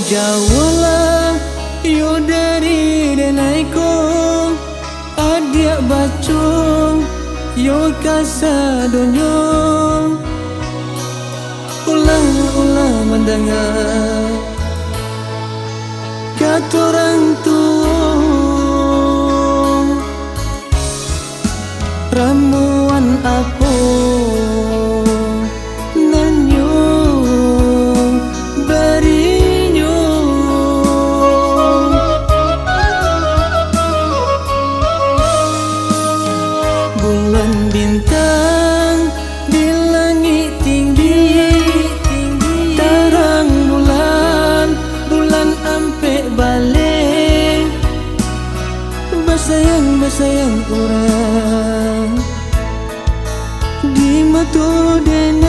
jauhlah yo dari denaiku, adik bacung yo kasa donyo. Ulang mendengar kata orang tua, ramuan apa nanyo berinyo. Bulan bintang di langit tinggi, tarang bulan ampe balik, basayang orang di mata denai,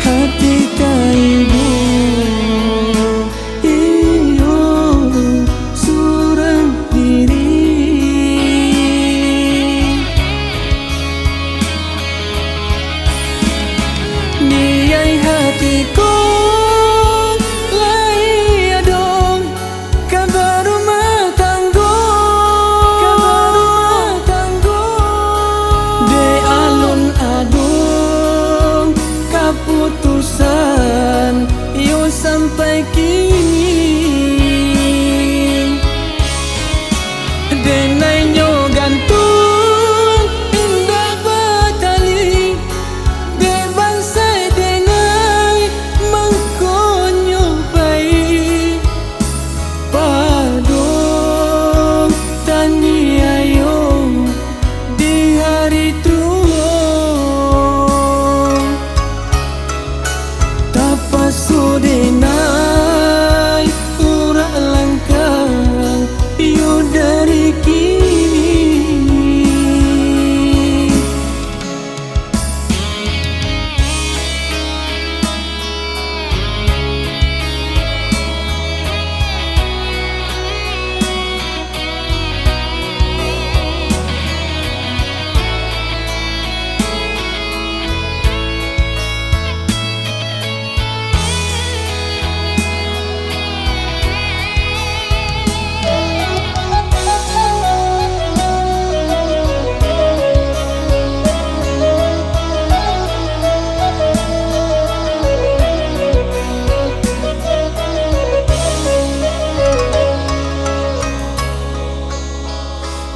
hati kaibu iyo surang diri. Niai hatiku lai adong kabar rumah tangga, de alun adong keputusan yo sampai kini. Denai nyo gantung indah batali, de bansai denai mangkonyo pai, padong tani ayo di hari tua, tapaso denai ura langkah yo dari kini.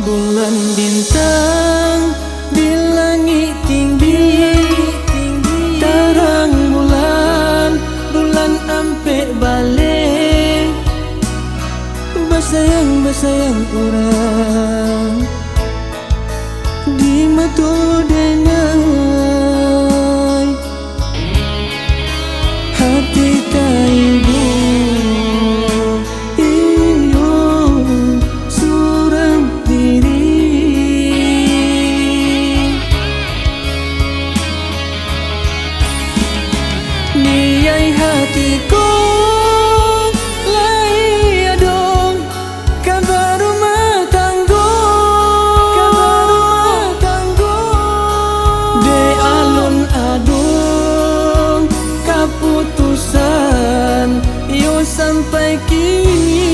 Bulan bintang di langit tinggi, tarang bulan ampe balik, basayang orang di mata denai, hati kaibu iyo surang diri. Niai hatiku lai adong kabar rumah tangga, de alun adong keputusan yo sampai kini.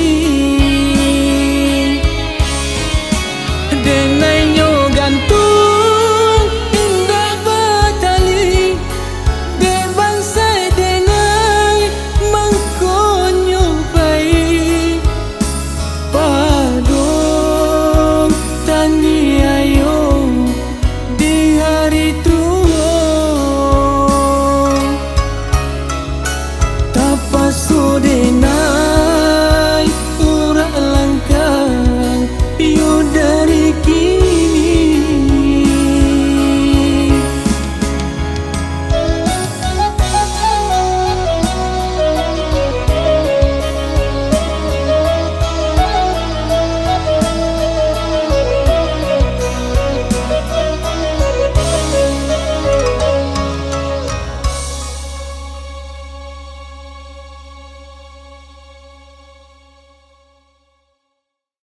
Denai nyo gantung indah batali, de bansai denai mangkonyo pai, padong tani ayo di hari tua, tapaso denai